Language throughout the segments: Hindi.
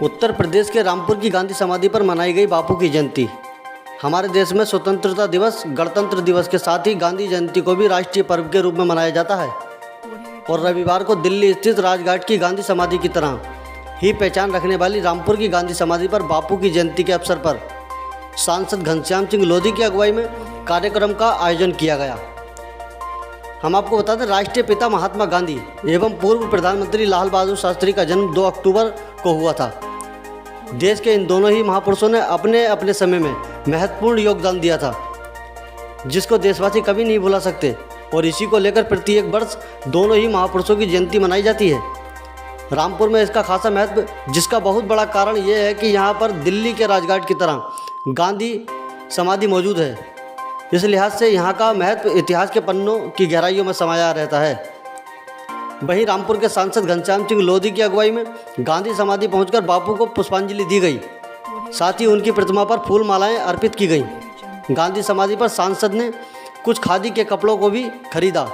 उत्तर प्रदेश के रामपुर की गांधी समाधि पर मनाई गई बापू की जयंती। हमारे देश में स्वतंत्रता दिवस, गणतंत्र दिवस के साथ ही गांधी जयंती को भी राष्ट्रीय पर्व के रूप में मनाया जाता है और रविवार को दिल्ली स्थित राजघाट की गांधी समाधि की तरह ही पहचान रखने वाली रामपुर की गांधी समाधि पर बापू की जयंती के अवसर पर सांसद घनश्याम सिंह लोधी की अगुवाई में कार्यक्रम का आयोजन किया गया। हम आपको बता दें, राष्ट्रीय पिता महात्मा गांधी एवं पूर्व प्रधानमंत्री लाल बहादुर शास्त्री का जन्म 2 अक्टूबर को हुआ था। देश के इन दोनों ही महापुरुषों ने अपने अपने समय में महत्वपूर्ण योगदान दिया था, जिसको देशवासी कभी नहीं भुला सकते और इसी को लेकर प्रत्येक वर्ष दोनों ही महापुरुषों की जयंती मनाई जाती है। रामपुर में इसका खासा महत्व, जिसका बहुत बड़ा कारण यह है कि यहाँ पर दिल्ली के राजघाट की तरह गांधी समाधि मौजूद है। इस लिहाज से यहाँ का महत्व इतिहास के पन्नों की गहराइयों में समाया रहता है। वहीं रामपुर के सांसद घनश्याम सिंह लोधी की अगुवाई में गांधी समाधि पहुंचकर बापू को पुष्पांजलि दी गई। साथ ही उनकी प्रतिमा पर फूल मालाएं अर्पित की गईं। गांधी समाधि पर सांसद ने कुछ खादी के कपड़ों को भी खरीदा।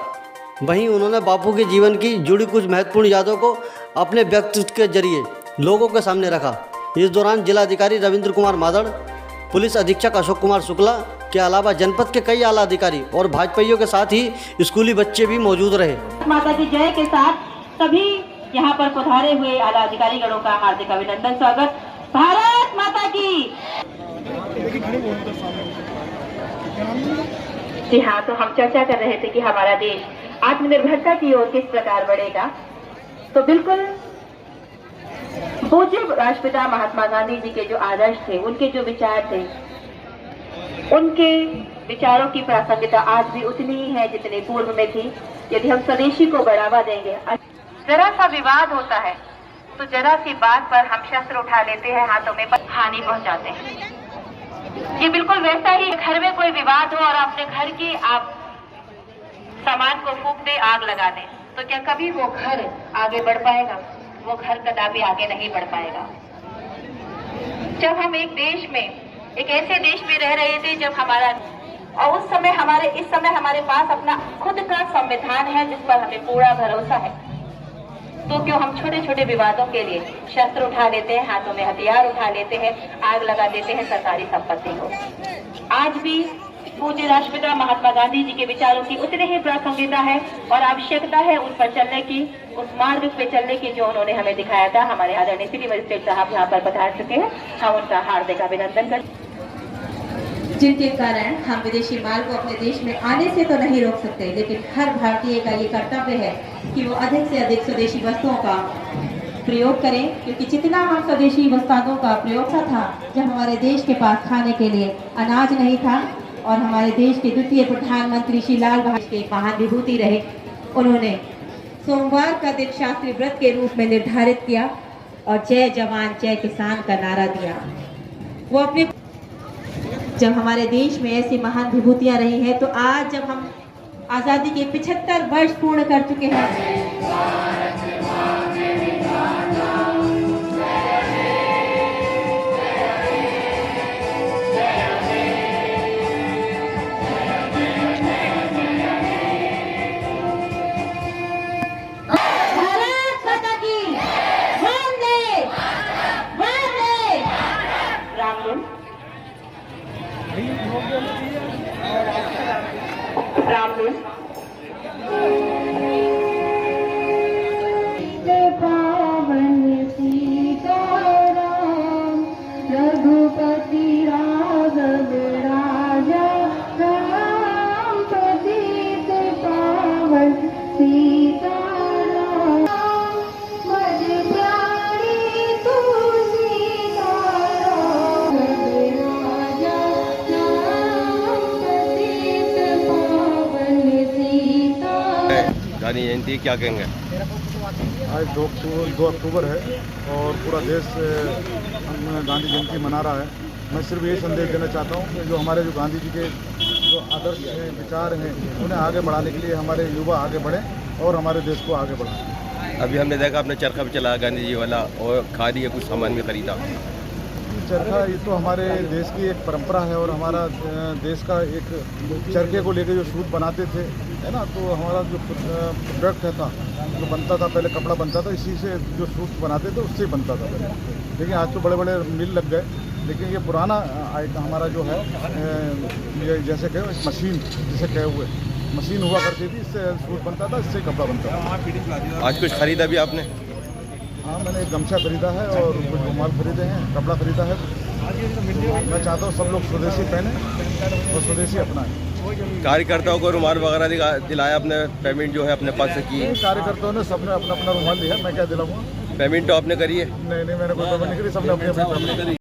वहीं उन्होंने बापू के जीवन की जुड़ी कुछ महत्वपूर्ण यादों को अपने व्यक्तित्व के जरिए लोगों के सामने रखा। इस दौरान जिलाधिकारी रविंद्र कुमार मादड़, पुलिस अधीक्षक अशोक कुमार शुक्ला के अलावा जनपद के कई आला अधिकारी और भाजपाइयों के साथ ही स्कूली बच्चे भी मौजूद रहे। माता की जय के साथ सभी यहाँ पर पधारे हुए आला अधिकारी गणों का हार्दिक अभिनंदन, स्वागत। भारत माता की। जी हाँ, तो हम चर्चा कर रहे थे कि हमारा देश आत्मनिर्भरता की ओर किस प्रकार बढ़ेगा। तो बिल्कुल पूज्य राष्ट्रपिता महात्मा गांधी जी के जो आदर्श थे, उनके जो विचार थे, उनके विचारों की प्रासंगिकता आज भी उतनी ही है जितनी पूर्व में थी। यदि हम स्वदेशी को बढ़ावा देंगे, जरा सा विवाद होता है तो जरा सी बात पर हम शस्त्र उठा लेते हैं, हाथों में हानि पहुंचाते हैं। ये बिल्कुल वैसा ही, घर में कोई विवाद हो और अपने घर की आप सामान को फूंक दे, आग लगा दें, तो क्या कभी वो घर आगे बढ़ पाएगा? वो घर कदापि आगे नहीं बढ़ पाएगा। जब हम एक देश में, एक ऐसे देश में रह रहे थे जब हमारा, और उस समय इस समय हमारे पास अपना खुद का संविधान है जिस पर हमें पूरा भरोसा है, तो क्यों हम छोटे छोटे विवादों के लिए शस्त्र उठा लेते हैं, हाथों में हथियार उठा लेते हैं, आग लगा देते हैं सरकारी संपत्ति को। आज भी पूज्य राष्ट्रपिता महात्मा गांधी जी के विचारों की उतनी ही प्रासंगिकता है और आवश्यकता है उन पर चलने की, उस मार्ग पे चलने की जो उन्होंने हमें दिखाया था। हमारे आदरणीय सिटी मजिस्ट्रेट साहब यहाँ पर पधार चुके हैं, हम उनका हार्दिक अभिनंदन करते, जिनके कारण हम विदेशी माल को अपने देश में आने से तो नहीं रोक सकते, लेकिन हर भारतीय का ये कर्तव्य है कि वो अधिक से अधिक स्वदेशी वस्तुओं का प्रयोग करें, क्योंकि जितना हम स्वदेशी वस्तुओं का प्रयोग था, जब हमारे देश के पास खाने के लिए अनाज नहीं था और हमारे देश के द्वितीय प्रधानमंत्री श्री लाल बहादुर के महान विभूति रहे, उन्होंने सोमवार का दिन शास्त्री व्रत के रूप में निर्धारित किया और जय जवान जय किसान का नारा दिया। वो अपने, जब हमारे देश में ऐसी महान विभूतियां रही हैं, तो आज जब हम आज़ादी के 75 वर्ष पूर्ण कर चुके हैं, रामधुन पावन सीताराम रघुपति राघव राजा राम पतित पावन सीताराम मज प्यारी तू सीताराम राजा राम पतित पावन सीताराम। गांधी जयंती क्या कहेंगे? आज 2 अक्टूबर है और पूरा देश गांधी जयंती मना रहा है। मैं सिर्फ ये संदेश देना चाहता हूँ कि जो हमारे गांधी जी के जो आदर्श हैं, विचार हैं, उन्हें आगे बढ़ाने के लिए हमारे युवा आगे बढ़ें और हमारे देश को आगे बढ़ाएं। अभी हमने देखा आपने चरखा भी चलाया गांधी जी वाला और खादी या कुछ सामान भी खरीदा। चरखा ये तो हमारे देश की एक परंपरा है और हमारा देश का एक चरखे को लेकर जो सूत बनाते थे, है ना, तो हमारा जो प्रोडक्ट था जो बनता था, पहले कपड़ा बनता था, इसी से जो सूट बनाते थे उससे बनता था पहले। देखिए आज तो बड़े बड़े मिल लग गए, लेकिन ये पुराना हमारा जो है ये जैसे कहे मशीन जिसे कहे हुए मशीन हुआ करती थी, इससे सूट बनता था, इससे कपड़ा बनता था। आज कुछ खरीदा भी आपने? हाँ, मैंने एक गमछा खरीदा है और कुछ रुमाल खरीदे हैं, कपड़ा खरीदा है। मैं चाहता हूँ सब लोग स्वदेशी पहने और स्वदेशी अपनाएं। कार्यकर्ताओं को रुमाल वगैरह दिलाया, अपने पेमेंट जो है अपने पास से की है? कार्यकर्ताओं ने सबने अपना अपना रुमाल लिया, मैं क्या दिलाऊंगा? पेमेंट तो आपने करी है? नहीं, मैंने कोई पेमेंट नहीं करी, सबने अपनी अपनी